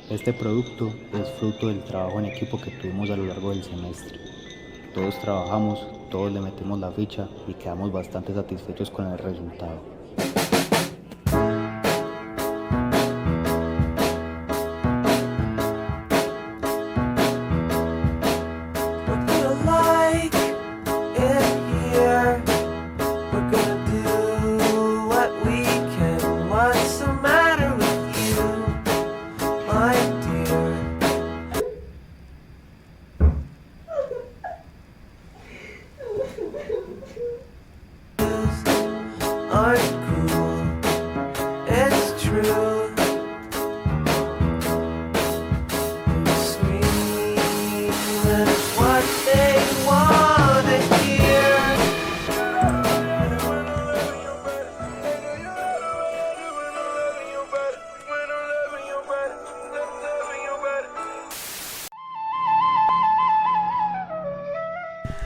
Este producto es fruto del trabajo en equipo que tuvimos a lo largo del semestre. Todos trabajamos, todos le metimos la ficha y quedamos bastante satisfechos con el resultado. Would you like it here? We're gonna do what we can. What's the matter with you, my dear? Aren't cool, it's true. Screaming what they wanna hear.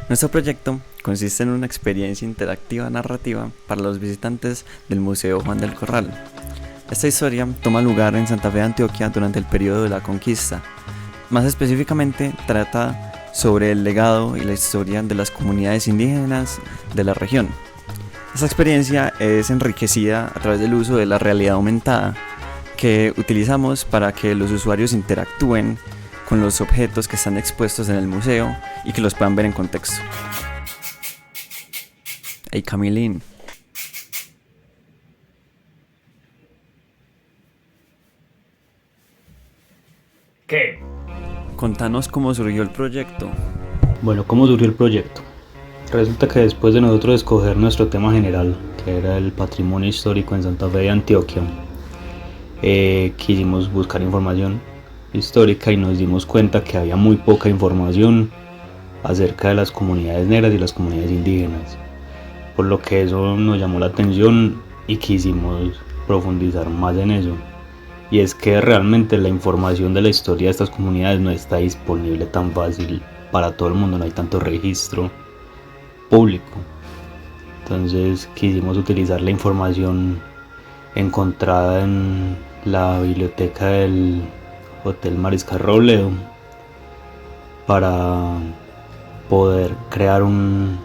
Nuestro proyecto consiste en una experiencia interactiva narrativa para los visitantes del Museo Juan del Corral. Esta historia toma lugar en Santa Fe de Antioquia durante el periodo de la conquista. Más específicamente trata sobre el legado y la historia de las comunidades indígenas de la región. Esta experiencia es enriquecida a través del uso de la realidad aumentada que utilizamos para que los usuarios interactúen con los objetos que están expuestos en el museo y que los puedan ver en contexto. Hey Camilín. ¿Qué? Contanos cómo surgió el proyecto. Bueno, ¿cómo surgió el proyecto? Resulta que después de nosotros escoger nuestro tema general, que era el patrimonio histórico en Santa Fe de Antioquia, quisimos buscar información histórica y nos dimos cuenta que había muy poca información acerca de las comunidades negras y las comunidades indígenas, por lo que eso nos llamó la atención y quisimos profundizar más en eso. Y es que realmente la información de la historia de estas comunidades no está disponible tan fácil para todo el mundo, no hay tanto registro público. Entonces quisimos utilizar la información encontrada en la biblioteca del Hotel Mariscal Robledo para poder crear un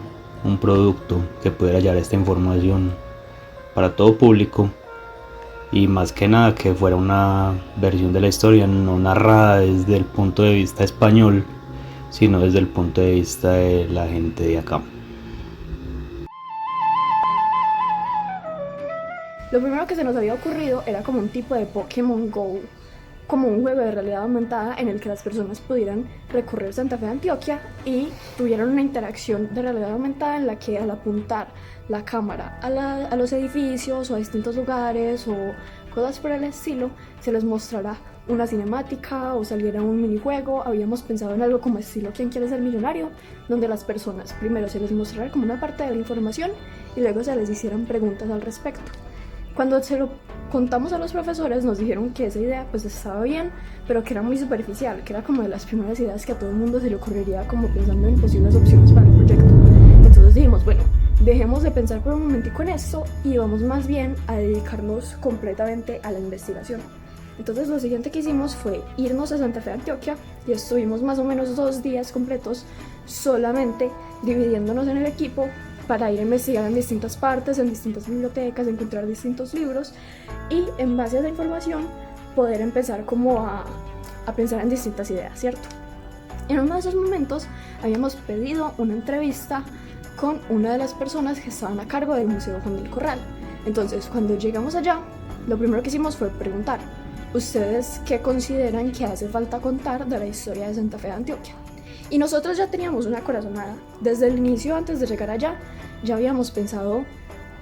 producto que pudiera hallar esta información para todo público y más que nada que fuera una versión de la historia no narrada desde el punto de vista español, sino desde el punto de vista de la gente de acá. Lo primero que se nos había ocurrido era como un tipo de Pokémon Go, como un juego de realidad aumentada en el que las personas pudieran recorrer Santa Fe de Antioquia y tuvieran una interacción de realidad aumentada en la que al apuntar la cámara a los edificios o a distintos lugares o cosas por el estilo, se les mostrará una cinemática o saliera un minijuego. Habíamos pensado en algo como estilo ¿Quién quiere ser millonario?, donde las personas primero se les mostrara como una parte de la información y luego se les hicieran preguntas al respecto. Cuando se lo contamos a los profesores nos dijeron que esa idea pues estaba bien, pero que era muy superficial, que era como de las primeras ideas que a todo el mundo se le ocurriría como pensando en posibles opciones para el proyecto. Entonces dijimos, bueno, dejemos de pensar por un momentico en esto y vamos más bien a dedicarnos completamente a la investigación. Entonces lo siguiente que hicimos fue irnos a Santa Fe de Antioquia y estuvimos más o menos 2 días completos solamente dividiéndonos en el equipo para ir a investigar en distintas partes, en distintas bibliotecas, encontrar distintos libros y en base a esa información poder empezar como a pensar en distintas ideas, ¿cierto? En uno de esos momentos habíamos pedido una entrevista con una de las personas que estaban a cargo del Museo Juan del Corral. Entonces, cuando llegamos allá, lo primero que hicimos fue preguntar: ¿ustedes qué consideran que hace falta contar de la historia de Santa Fe de Antioquia? Y nosotros ya teníamos una corazonada. Desde el inicio, antes de llegar allá, ya habíamos pensado,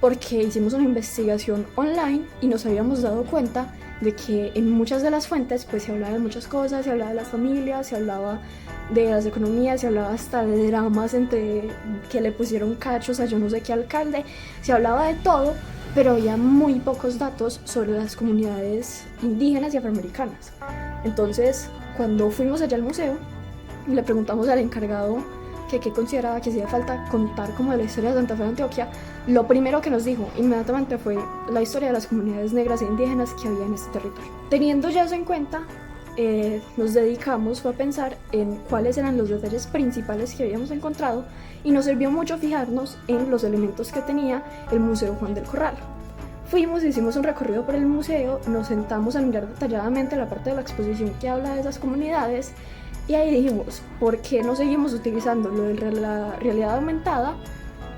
porque hicimos una investigación online y nos habíamos dado cuenta de que en muchas de las fuentes pues se hablaba de muchas cosas, se hablaba de las familias, se hablaba de las economías, se hablaba hasta de dramas entre que le pusieron cachos a yo no sé qué alcalde, se hablaba de todo, pero había muy pocos datos sobre las comunidades indígenas y afroamericanas. Entonces, cuando fuimos allá al museo, le preguntamos al encargado que qué consideraba que hacía falta contar como de la historia de Santa Fe de Antioquia. Lo primero que nos dijo inmediatamente fue la historia de las comunidades negras e indígenas que había en este territorio. Teniendo ya eso en cuenta, nos dedicamos fue a pensar en cuáles eran los detalles principales que habíamos encontrado y nos sirvió mucho fijarnos en los elementos que tenía el Museo Juan del Corral. Fuimos, hicimos un recorrido por el museo, nos sentamos a mirar detalladamente la parte de la exposición que habla de esas comunidades y ahí dijimos, ¿por qué no seguimos utilizando lo de la realidad aumentada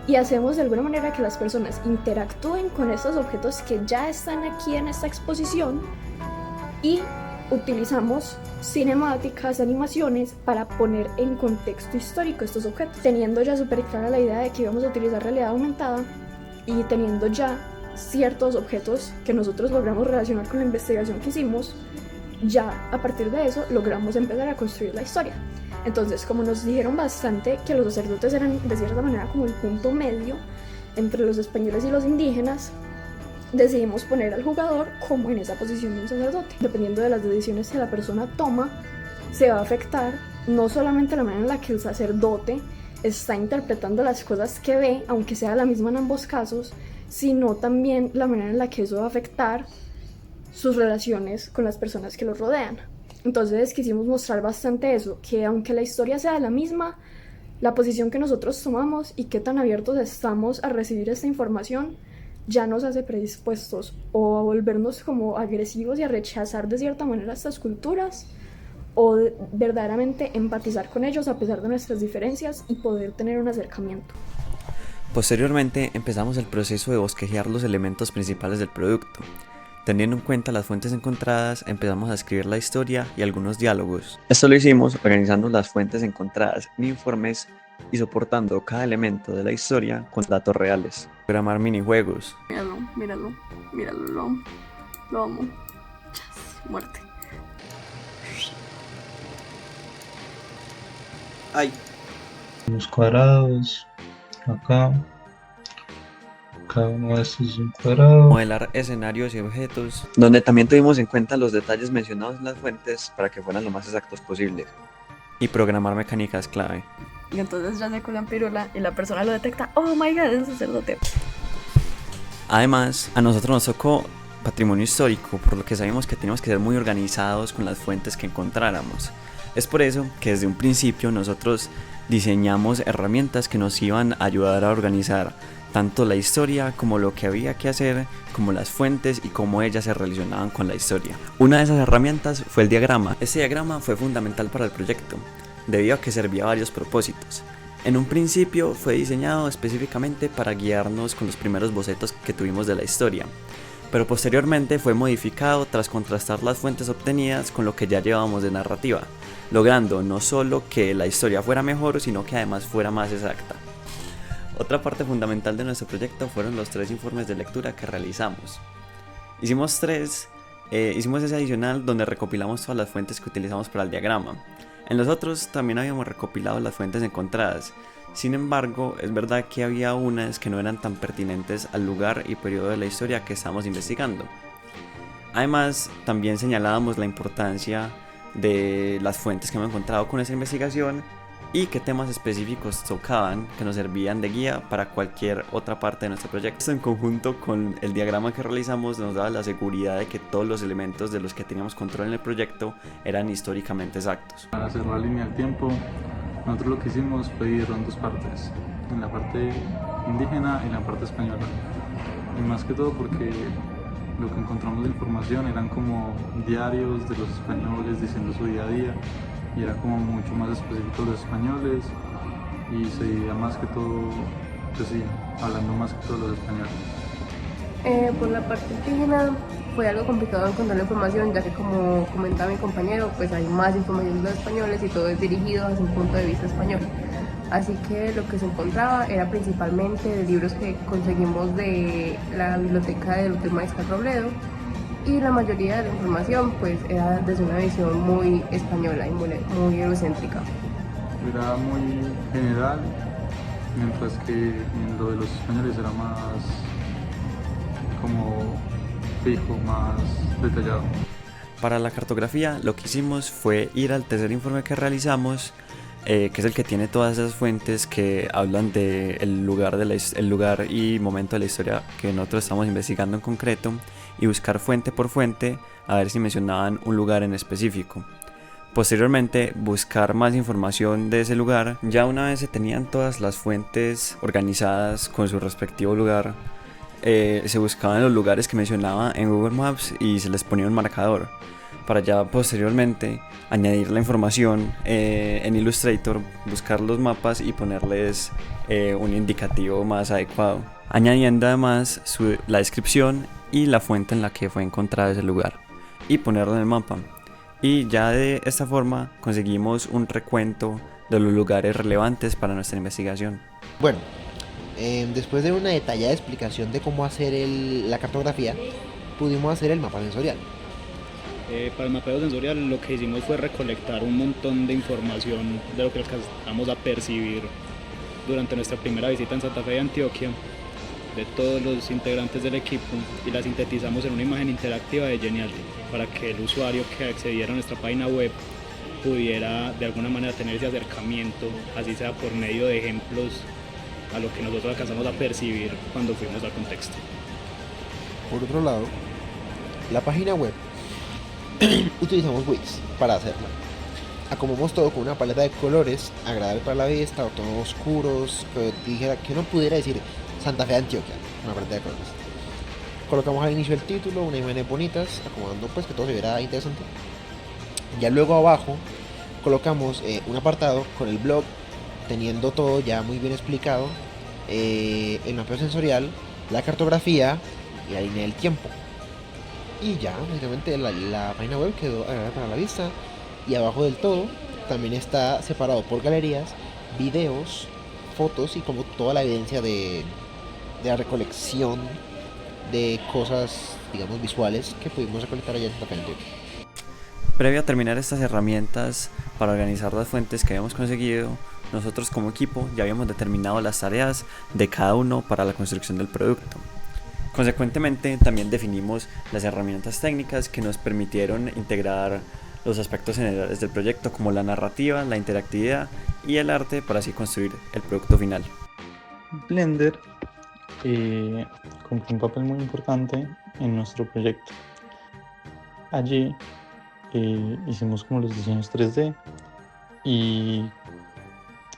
y hacemos de alguna manera que las personas interactúen con estos objetos que ya están aquí en esta exposición y utilizamos cinemáticas, animaciones para poner en contexto histórico estos objetos? Teniendo ya súper clara la idea de que íbamos a utilizar realidad aumentada y teniendo ya ciertos objetos que nosotros logramos relacionar con la investigación que hicimos, ya a partir de eso logramos empezar a construir la historia. Entonces, como nos dijeron bastante que los sacerdotes eran de cierta manera como el punto medio entre los españoles y los indígenas, decidimos poner al jugador como en esa posición de un sacerdote. Dependiendo de las decisiones que la persona toma, se va a afectar no solamente la manera en la que el sacerdote está interpretando las cosas que ve, aunque sea la misma en ambos casos, sino también la manera en la que eso va a afectar sus relaciones con las personas que lo rodean. Entonces quisimos mostrar bastante eso, que aunque la historia sea la misma, la posición que nosotros tomamos y qué tan abiertos estamos a recibir esta información ya nos hace predispuestos o a volvernos como agresivos y a rechazar de cierta manera estas culturas o verdaderamente empatizar con ellos a pesar de nuestras diferencias y poder tener un acercamiento. Posteriormente empezamos el proceso de bosquejar los elementos principales del producto. Teniendo en cuenta las fuentes encontradas, empezamos a escribir la historia y algunos diálogos. Esto lo hicimos organizando las fuentes encontradas en informes y soportando cada elemento de la historia con datos reales. Programar minijuegos. Míralo, lo amo. Chas, muerte. ¡Ay! Los cuadrados, acá. Cada uno de estos es un cuadrado. Modelar escenarios y objetos, donde también tuvimos en cuenta los detalles mencionados en las fuentes para que fueran lo más exactos posibles. Y programar mecánicas clave. Y entonces ya sacó la pirula y la persona lo detecta. Oh my god, es un sacerdote. Además, a nosotros nos tocó patrimonio histórico, por lo que sabíamos que teníamos que ser muy organizados con las fuentes que encontráramos. Es por eso que desde un principio nosotros diseñamos herramientas que nos iban a ayudar a organizar tanto la historia como lo que había que hacer, como las fuentes y cómo ellas se relacionaban con la historia. Una de esas herramientas fue el diagrama. Este diagrama fue fundamental para el proyecto, debido a que servía a varios propósitos. En un principio fue diseñado específicamente para guiarnos con los primeros bocetos que tuvimos de la historia, pero posteriormente fue modificado tras contrastar las fuentes obtenidas con lo que ya llevábamos de narrativa, logrando no solo que la historia fuera mejor, sino que además fuera más exacta. Otra parte fundamental de nuestro proyecto fueron los 3 informes de lectura que realizamos. Hicimos ese adicional donde recopilamos todas las fuentes que utilizamos para el diagrama. En los otros también habíamos recopilado las fuentes encontradas. Sin embargo, es verdad que había unas que no eran tan pertinentes al lugar y periodo de la historia que estábamos investigando. Además, también señalábamos la importancia de las fuentes que hemos encontrado con esa investigación y qué temas específicos tocaban que nos servían de guía para cualquier otra parte de nuestro proyecto. Esto en conjunto con el diagrama que realizamos nos daba la seguridad de que todos los elementos de los que teníamos control en el proyecto eran históricamente exactos. Para cerrar la línea del tiempo, nosotros lo que hicimos fue dividirlo en 2 partes, en la parte indígena y en la parte española. Y más que todo porque lo que encontramos de información eran como diarios de los españoles diciendo su día a día, y era como mucho más específico de los españoles y se dividía más que todo, pues sí, hablando más que todo de los españoles. Por la parte indígena fue algo complicado encontrar la información, ya que como comentaba mi compañero, pues hay más información de los españoles y todo es dirigido desde un punto de vista español. Así que lo que se encontraba era principalmente de libros que conseguimos de la biblioteca del Hotel Mariscal Robledo, y la mayoría de la información pues era desde una visión muy española y muy eurocéntrica. Era muy general, mientras que en lo de los españoles era más como fijo, más detallado. Para la cartografía lo que hicimos fue ir al tercer informe que realizamos que es el que tiene todas esas fuentes que hablan del lugar, el lugar y momento de la historia que nosotros estamos investigando en concreto, y buscar fuente por fuente a ver si mencionaban un lugar en específico. Posteriormente, buscar más información de ese lugar. Ya una vez se tenían todas las fuentes organizadas con su respectivo lugar, se buscaban los lugares que mencionaba en Google Maps y se les ponía un marcador para ya posteriormente añadir la información en Illustrator, buscar los mapas y ponerles un indicativo más adecuado, añadiendo además la descripción y la fuente en la que fue encontrado ese lugar y ponerlo en el mapa. Y ya de esta forma conseguimos un recuento de los lugares relevantes para nuestra investigación. Bueno, después de una detallada explicación de cómo hacer la cartografía, pudimos hacer el mapa sensorial. Para el mapeo sensorial lo que hicimos fue recolectar un montón de información de lo que alcanzamos a percibir durante nuestra primera visita en Santa Fe de Antioquia, de todos los integrantes del equipo, y la sintetizamos en una imagen interactiva de Geniality para que el usuario que accediera a nuestra página web pudiera de alguna manera tener ese acercamiento, así sea por medio de ejemplos a lo que nosotros alcanzamos a percibir cuando fuimos al contexto. Por otro lado, la página web utilizamos Wix para hacerla. Acomodamos todo con una paleta de colores agradable para la vista, o tonos oscuros, que no pudiera decir Santa Fe de Antioquia, una paleta de colores. Colocamos al inicio el título, unas imágenes bonitas, acomodando pues que todo se viera interesante. Ya luego abajo colocamos un apartado con el blog, teniendo todo ya muy bien explicado, el mapeo sensorial, la cartografía y la línea del tiempo. Y ya, básicamente la página web quedó agradable para la vista. Y abajo del todo también está separado por galerías, videos, fotos y como toda la evidencia de la recolección de cosas, digamos, visuales que pudimos recolectar allá en Santa Fe de Antioquia. Previo a terminar estas herramientas para organizar las fuentes que habíamos conseguido, nosotros como equipo ya habíamos determinado las tareas de cada uno para la construcción del producto. Consecuentemente, también definimos las herramientas técnicas que nos permitieron integrar los aspectos generales del proyecto, como la narrativa, la interactividad y el arte, para así construir el producto final. Blender cumple un papel muy importante en nuestro proyecto. Allí hicimos como los diseños 3D, y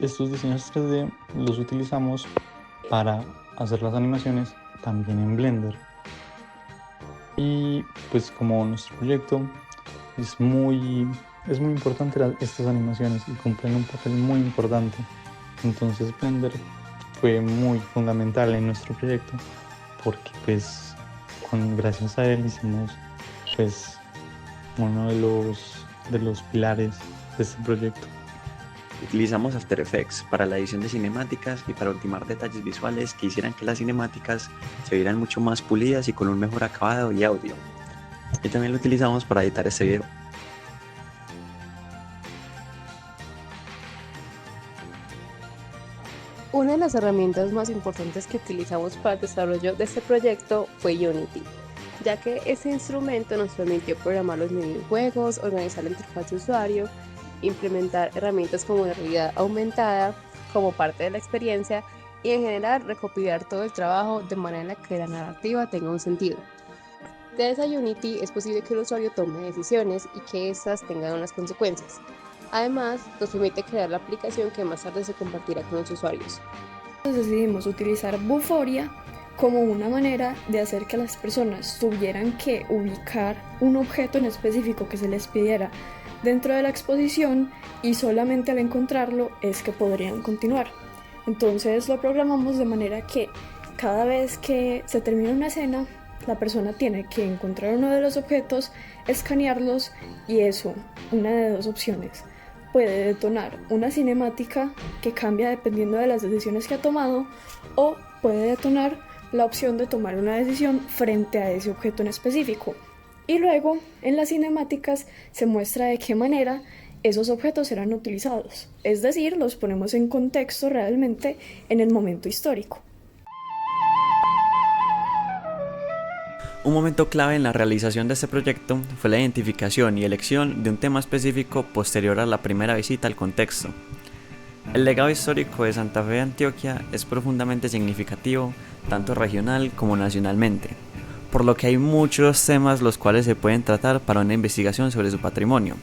estos diseños 3D los utilizamos para hacer las animaciones también en Blender. Y pues como nuestro proyecto es muy importante estas animaciones y cumplen un papel muy importante, entonces Blender fue muy fundamental en nuestro proyecto, porque pues gracias a él hicimos pues uno de los pilares de este proyecto. Utilizamos After Effects para la edición de cinemáticas y para ultimar detalles visuales que hicieran que las cinemáticas se vieran mucho más pulidas y con un mejor acabado y audio. Y también lo utilizamos para editar este video. Una de las herramientas más importantes que utilizamos para el desarrollo de este proyecto fue Unity, ya que ese instrumento nos permitió programar los minijuegos, organizar la interfaz de usuario, implementar herramientas como la realidad aumentada como parte de la experiencia y en general recopilar todo el trabajo de manera en la que la narrativa tenga un sentido. Gracias a Unity es posible que el usuario tome decisiones y que estas tengan unas consecuencias. Además, nos permite crear la aplicación que más tarde se compartirá con los usuarios. Entonces decidimos utilizar Buforia como una manera de hacer que las personas tuvieran que ubicar un objeto en específico que se les pidiera dentro de la exposición, y solamente al encontrarlo es que podrían continuar. Entonces lo programamos de manera que cada vez que se termina una escena, la persona tiene que encontrar uno de los objetos, escanearlos, y eso, una de dos opciones: puede detonar una cinemática que cambia dependiendo de las decisiones que ha tomado, o puede detonar la opción de tomar una decisión frente a ese objeto en específico. Y luego, en las cinemáticas, se muestra de qué manera esos objetos serán utilizados. Es decir, los ponemos en contexto realmente en el momento histórico. Un momento clave en la realización de este proyecto fue la identificación y elección de un tema específico posterior a la primera visita al contexto. El legado histórico de Santa Fe de Antioquia es profundamente significativo, tanto regional como nacionalmente, por lo que hay muchos temas los cuales se pueden tratar para una investigación sobre su patrimonio.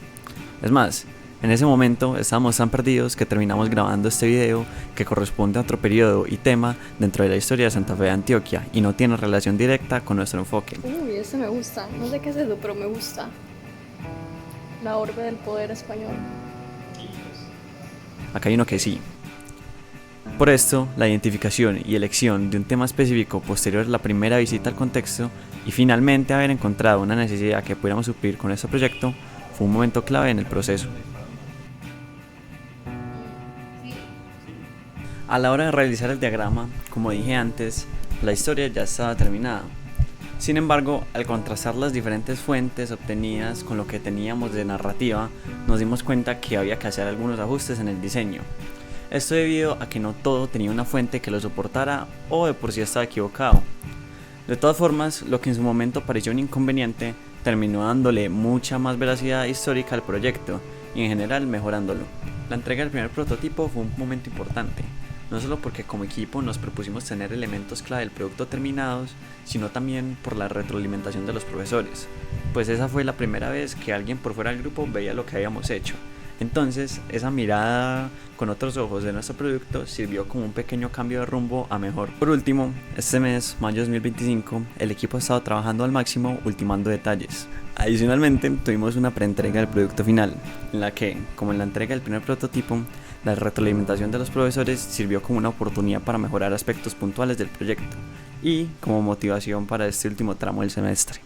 Es más, en ese momento estábamos tan perdidos que terminamos grabando este video que corresponde a otro periodo y tema dentro de la historia de Santa Fe de Antioquia y no tiene relación directa con nuestro enfoque. Uy, ese me gusta. No sé qué es eso, pero me gusta. La orbe del poder español. Acá hay uno que sí. Por esto, la identificación y elección de un tema específico posterior a la primera visita al contexto y finalmente haber encontrado una necesidad que pudiéramos suplir con este proyecto fue un momento clave en el proceso. A la hora de realizar el diagrama, como dije antes, la historia ya estaba terminada. Sin embargo, al contrastar las diferentes fuentes obtenidas con lo que teníamos de narrativa, nos dimos cuenta que había que hacer algunos ajustes en el diseño. Esto debido a que no todo tenía una fuente que lo soportara o de por sí estaba equivocado. De todas formas, lo que en su momento pareció un inconveniente, terminó dándole mucha más veracidad histórica al proyecto y en general mejorándolo. La entrega del primer prototipo fue un momento importante, no solo porque como equipo nos propusimos tener elementos clave del producto terminados, sino también por la retroalimentación de los profesores, pues esa fue la primera vez que alguien por fuera del grupo veía lo que habíamos hecho. Entonces, esa mirada con otros ojos de nuestro producto sirvió como un pequeño cambio de rumbo a mejor. Por último, este mes, mayo 2025, el equipo ha estado trabajando al máximo ultimando detalles. Adicionalmente, tuvimos una preentrega del producto final, en la que, como en la entrega del primer prototipo, la retroalimentación de los profesores sirvió como una oportunidad para mejorar aspectos puntuales del proyecto y como motivación para este último tramo del semestre.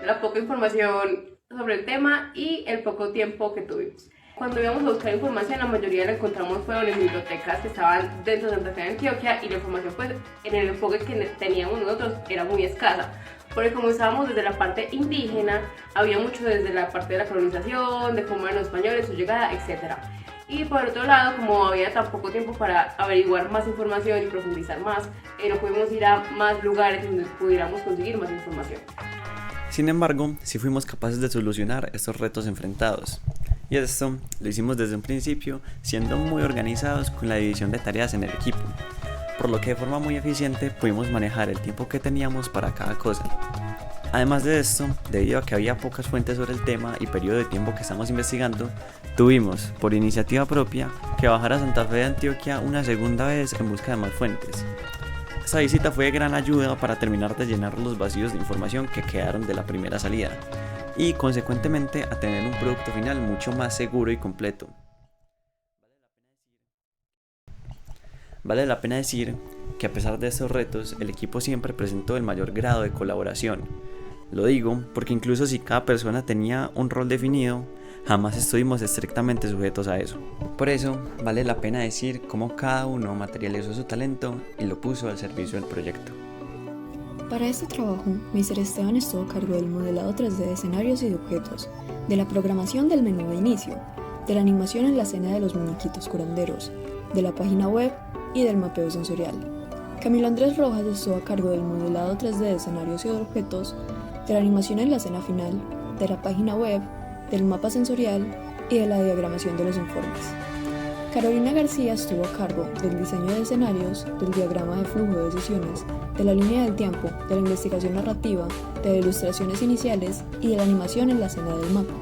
La poca información sobre el tema y el poco tiempo que tuvimos. Cuando íbamos a buscar información, la mayoría la encontramos fueron en bibliotecas que estaban dentro de Santa Fe de Antioquia y la información pues en el enfoque que teníamos nosotros era muy escasa. Porque como estábamos desde la parte indígena, había mucho desde la parte de la colonización, de cómo eran los españoles, su llegada, etc. Y por otro lado, como había tan poco tiempo para averiguar más información y profundizar más, no pudimos ir a más lugares donde pudiéramos conseguir más información. Sin embargo, sí fuimos capaces de solucionar estos retos enfrentados. Y esto lo hicimos desde un principio, siendo muy organizados con la división de tareas en el equipo, por lo que de forma muy eficiente pudimos manejar el tiempo que teníamos para cada cosa. Además de esto, debido a que había pocas fuentes sobre el tema y periodo de tiempo que estamos investigando, tuvimos, por iniciativa propia, que bajar a Santa Fe de Antioquia una segunda vez en busca de más fuentes. Esta visita fue de gran ayuda para terminar de llenar los vacíos de información que quedaron de la primera salida y consecuentemente a tener un producto final mucho más seguro y completo. Vale la pena decir que a pesar de estos retos, el equipo siempre presentó el mayor grado de colaboración. Lo digo porque incluso si cada persona tenía un rol definido, jamás estuvimos estrictamente sujetos a eso. Por eso, vale la pena decir cómo cada uno materializó su talento y lo puso al servicio del proyecto. Para este trabajo, Mr. Esteban estuvo a cargo del modelado 3D de escenarios y de objetos, de la programación del menú de inicio, de la animación en la escena de los muñequitos curanderos, de la página web y del mapeo sensorial. Camilo Andrés Rojas estuvo a cargo del modelado 3D de escenarios y de objetos, de la animación en la escena final, de la página web, del mapa sensorial y de la diagramación de los informes. Carolina García estuvo a cargo del diseño de escenarios, del diagrama de flujo de sesiones, de la línea del tiempo, de la investigación narrativa, de las ilustraciones iniciales y de la animación en la escena del mapa.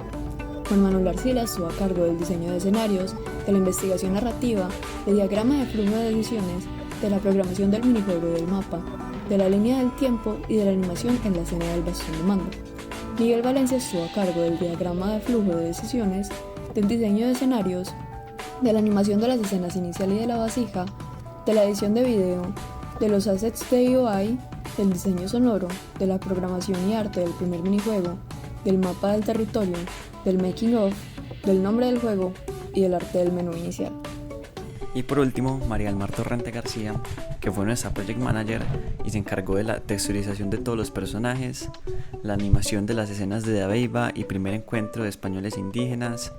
Juan Manuel Arcila estuvo a cargo del diseño de escenarios, de la investigación narrativa, del diagrama de flujo de decisiones, de la programación del minijuego del mapa, de la línea del tiempo y de la animación en la escena del bastón de mando. Miguel Valencia estuvo a cargo del diagrama de flujo de decisiones, del diseño de escenarios, de la animación de las escenas inicial y de la vasija, de la edición de video, de los assets de UI, del diseño sonoro, de la programación y arte del primer minijuego, del mapa del territorio, del making of, del nombre del juego y del arte del menú inicial. Y por último, María del Mar Torrente García, que fue nuestra project manager y se encargó de la texturización de todos los personajes, la animación de las escenas de Dabeiba y primer encuentro de españoles indígenas,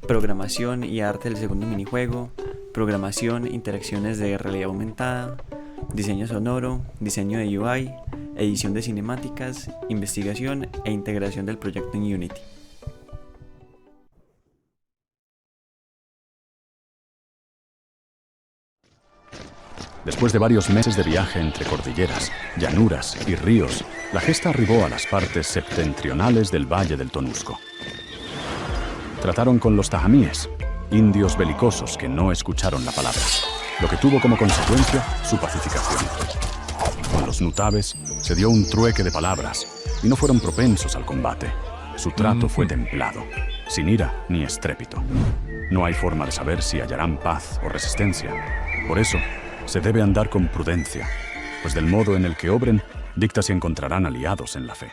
programación y arte del segundo minijuego, programación, interacciones de realidad aumentada, diseño sonoro, diseño de UI, edición de cinemáticas, investigación e integración del proyecto en Unity. Después de varios meses de viaje entre cordilleras, llanuras y ríos, la gesta arribó a las partes septentrionales del Valle del Tonusco. Trataron con los tajamíes, indios belicosos que no escucharon la palabra, lo que tuvo como consecuencia su pacificación. Con los nutabes se dio un trueque de palabras y no fueron propensos al combate. Su trato fue templado, sin ira ni estrépito. No hay forma de saber si hallarán paz o resistencia. Por eso, se debe andar con prudencia, pues del modo en el que obren, dicta si encontrarán aliados en la fe.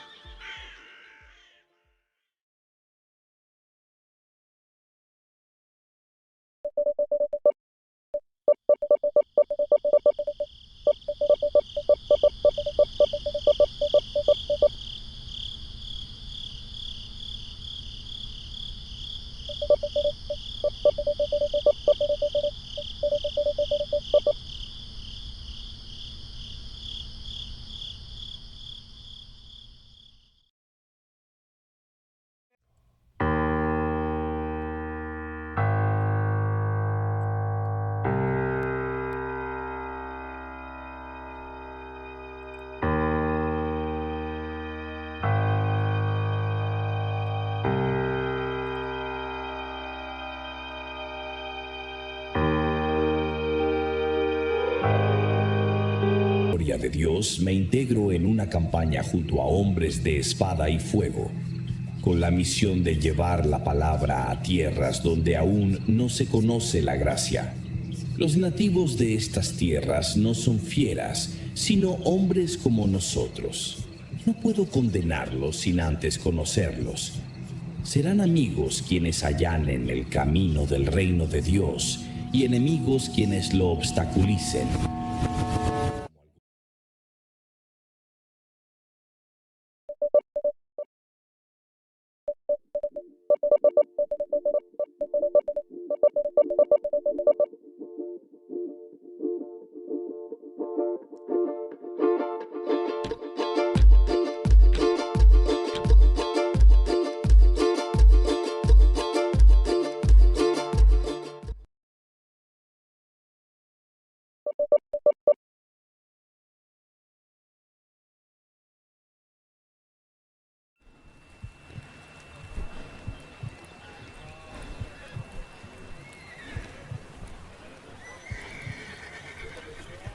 De Dios, me integro en una campaña junto a hombres de espada y fuego, con la misión de llevar la palabra a tierras donde aún no se conoce la gracia. Los nativos de estas tierras no son fieras, sino hombres como nosotros. No puedo condenarlos sin antes conocerlos. Serán amigos quienes allanen el camino del reino de Dios y enemigos quienes lo obstaculicen.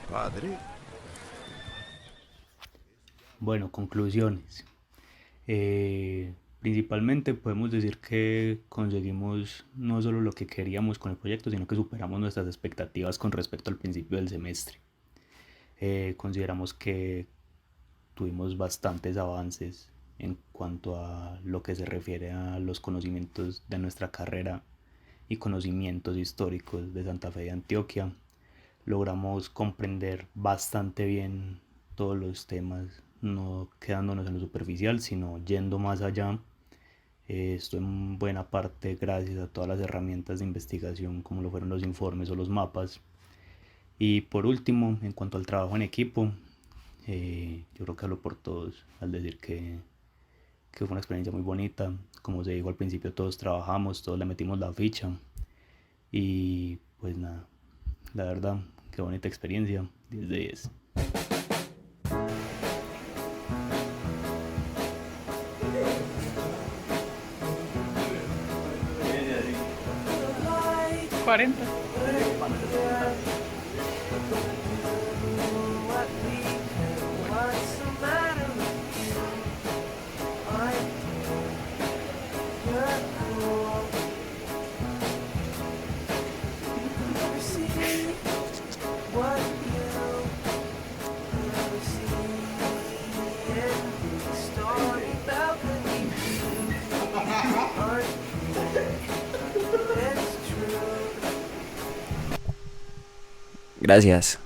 Padre. Bueno, conclusiones. Principalmente podemos decir que conseguimos no solo lo que queríamos con el proyecto, sino que superamos nuestras expectativas con respecto al principio del semestre. Consideramos que tuvimos bastantes avances en cuanto a lo que se refiere a los conocimientos de nuestra carrera y conocimientos históricos de Santa Fe de Antioquia. Logramos comprender bastante bien todos los temas, no quedándonos en lo superficial, sino yendo más allá. Esto en buena parte gracias a todas las herramientas de investigación como lo fueron los informes o los mapas. Y por último, en cuanto al trabajo en equipo, yo creo que hablo por todos al decir que fue una experiencia muy bonita. Como se dijo al principio, todos trabajamos, todos le metimos la ficha y pues nada, la verdad, qué bonita experiencia, 10 de 10. Gracias.